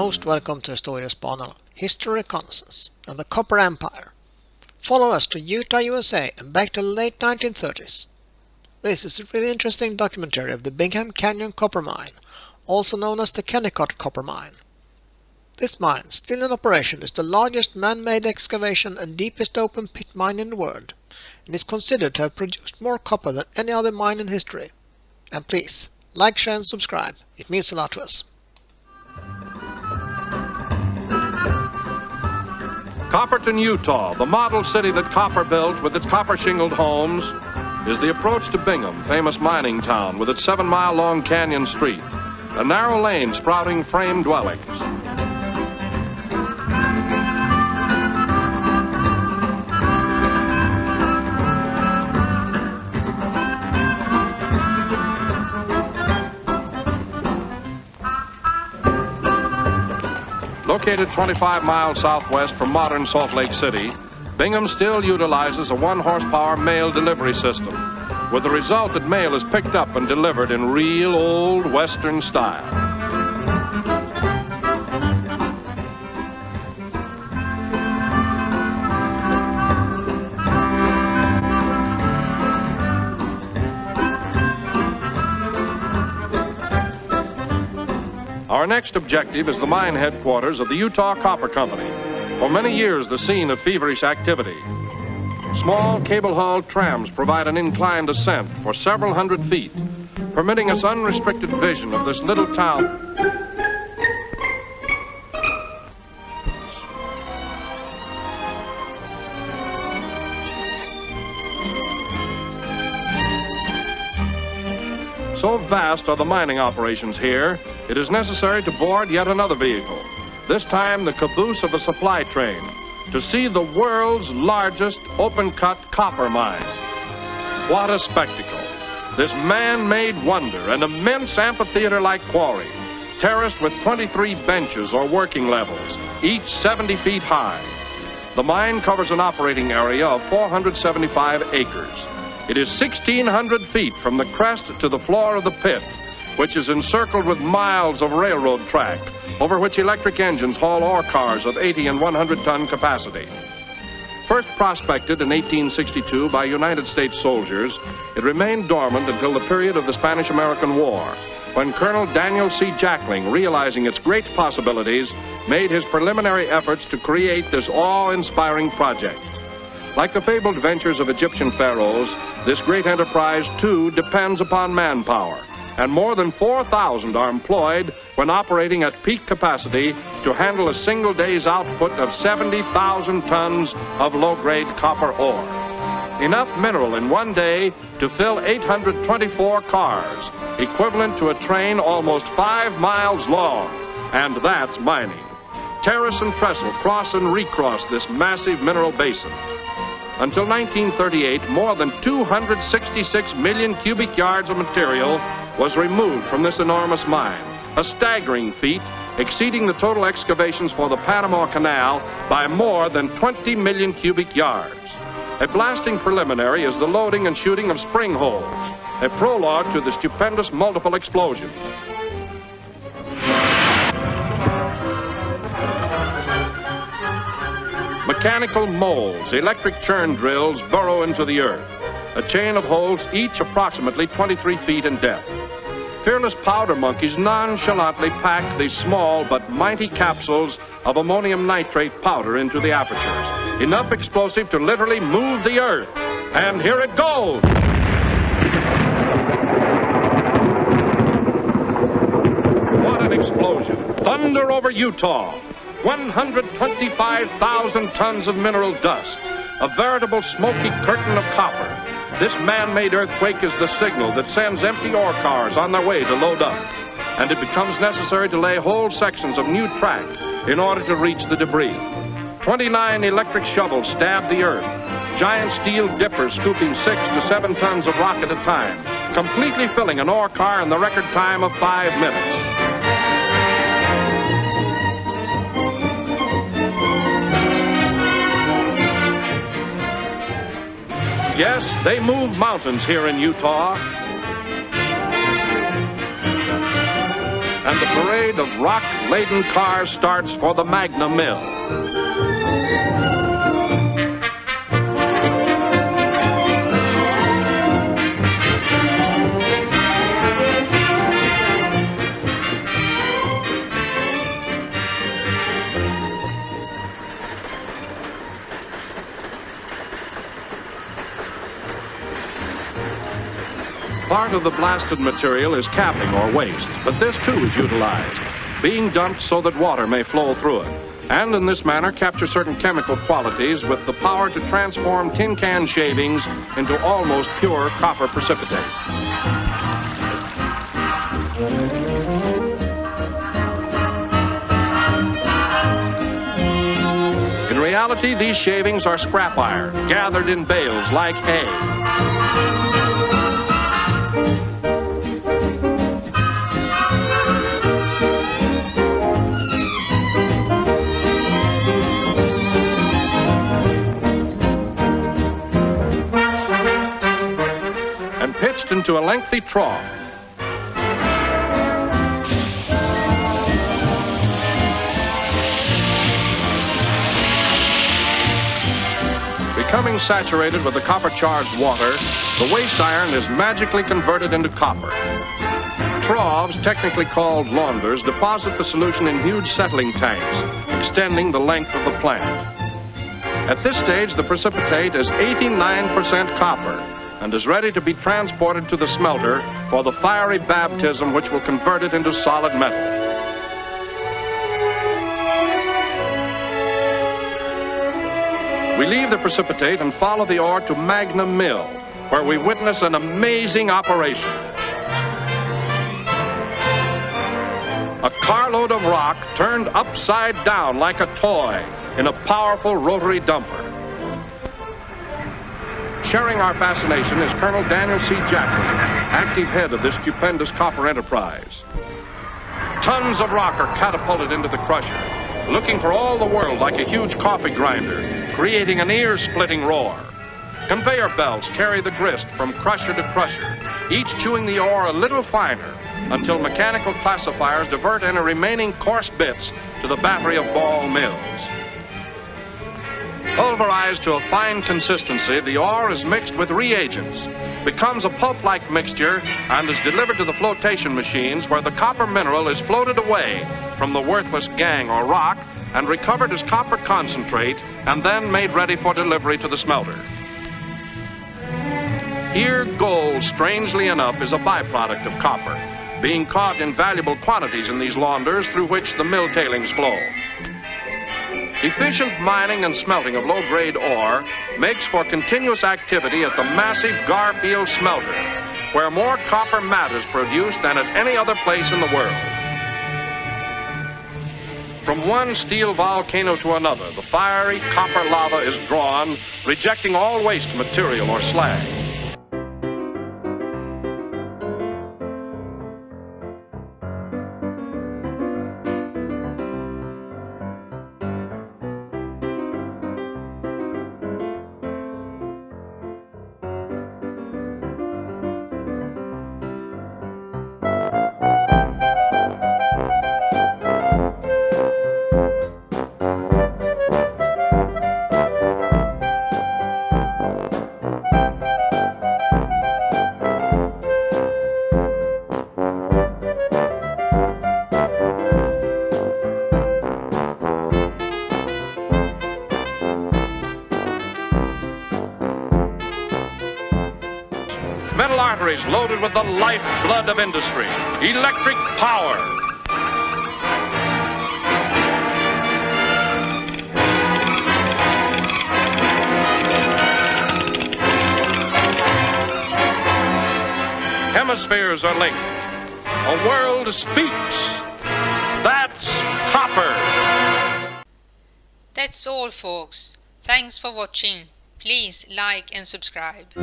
most welcome to Historiesbanan, History Reconnaissance, and the Copper Empire. Follow us to Utah, USA and back to the late 1930s. This is a really interesting documentary of the Bingham Canyon Copper Mine, also known as the Kennecott Copper Mine. This mine, still in operation, is the largest man-made excavation and deepest open pit mine in the world, and is considered to have produced more copper than any other mine in history. And please, like, share and subscribe, it means a lot to us. Copperton, Utah, the model city that Copper built with its copper-shingled homes, is the approach to Bingham, famous mining town with its 7-mile-long canyon street, a narrow lane sprouting frame dwellings. Located 25 miles southwest from modern Salt Lake City, Bingham still utilizes a 1-horsepower mail delivery system, with the result that mail is picked up and delivered in real old Western style. Our next objective is the mine headquarters of the Utah Copper Company, for many years the scene of feverish activity. Small cable-hauled trams provide an inclined ascent for several hundred feet, permitting us unrestricted vision of this little town. So vast are the mining operations here, it is necessary to board yet another vehicle, this time the caboose of a supply train, to see the world's largest open-cut copper mine. What a spectacle! This man-made wonder, an immense amphitheater-like quarry, terraced with 23 benches or working levels, each 70 feet high. The mine covers an operating area of 475 acres. It is 1,600 feet from the crest to the floor of the pit, which is encircled with miles of railroad track, over which electric engines haul ore cars of 80 and 100-ton capacity. First prospected in 1862 by United States soldiers, it remained dormant until the period of the Spanish-American War, when Colonel Daniel C. Jackling, realizing its great possibilities, made his preliminary efforts to create this awe-inspiring project. Like the fabled ventures of Egyptian pharaohs, this great enterprise, too, depends upon manpower, and more than 4,000 are employed when operating at peak capacity to handle a single day's output of 70,000 tons of low-grade copper ore. Enough mineral in one day to fill 824 cars, equivalent to a train almost 5 miles long, and that's mining. Terrace and trestle cross and recross this massive mineral basin. Until 1938, more than 266 million cubic yards of material was removed from this enormous mine, a staggering feat exceeding the total excavations for the Panama Canal by more than 20 million cubic yards. A blasting preliminary is the loading and shooting of spring holes, a prologue to the stupendous multiple explosions. Mechanical molds, electric churn drills burrow into the earth, a chain of holes each approximately 23 feet in depth. Fearless powder monkeys nonchalantly pack these small but mighty capsules of ammonium nitrate powder into the apertures, enough explosive to literally move the earth. And here it goes! What an explosion! Thunder over Utah! 125,000 tons of mineral dust, a veritable smoky curtain of copper. This man-made earthquake is the signal that sends empty ore cars on their way to load up, and it becomes necessary to lay whole sections of new track in order to reach the debris. 29 electric shovels stab the earth, giant steel dippers scooping 6 to 7 tons of rock at a time, completely filling an ore car in the record time of 5 minutes. Yes, they move mountains here in Utah. and the parade of rock-laden cars starts for the Magna Mill. Part of the blasted material is capping or waste, but this too is utilized, being dumped so that water may flow through it, and in this manner capture certain chemical qualities with the power to transform tin can shavings into almost pure copper precipitate. In reality, these shavings are scrap iron, gathered in bales like hay. Pitched into a lengthy trough. Becoming saturated with the copper-charged water, the waste iron is magically converted into copper. Troughs, technically called launders, deposit the solution in huge settling tanks, extending the length of the plant. At this stage, the precipitate is 89% copper, and is ready to be transported to the smelter for the fiery baptism which will convert it into solid metal. We leave the precipitate and follow the ore to Magna Mill, where we witness an amazing operation. A carload of rock turned upside down like a toy in a powerful rotary dumper. Sharing our fascination is Colonel Daniel C. Jackson, active head of this stupendous copper enterprise. Tons of rock are catapulted into the crusher, looking for all the world like a huge coffee grinder, creating an ear-splitting roar. Conveyor belts carry the grist from crusher to crusher, each chewing the ore a little finer, until mechanical classifiers divert any remaining coarse bits to the battery of ball mills. Pulverized to a fine consistency, the ore is mixed with reagents, becomes a pulp-like mixture, and is delivered to the flotation machines where the copper mineral is floated away from the worthless gangue or rock and recovered as copper concentrate and then made ready for delivery to the smelter. Here, gold, strangely enough, is a byproduct of copper, being caught in valuable quantities in these launders through which the mill tailings flow. Efficient mining and smelting of low-grade ore makes for continuous activity at the massive Garfield smelter, where more copper matte is produced than at any other place in the world. From one steel volcano to another, the fiery copper lava is drawn, rejecting all waste material or slag. Metal arteries loaded with the lifeblood of industry, electric power. Hemispheres are linked. A world speaks. That's copper. That's all, folks. Thanks for watching. Please like and subscribe.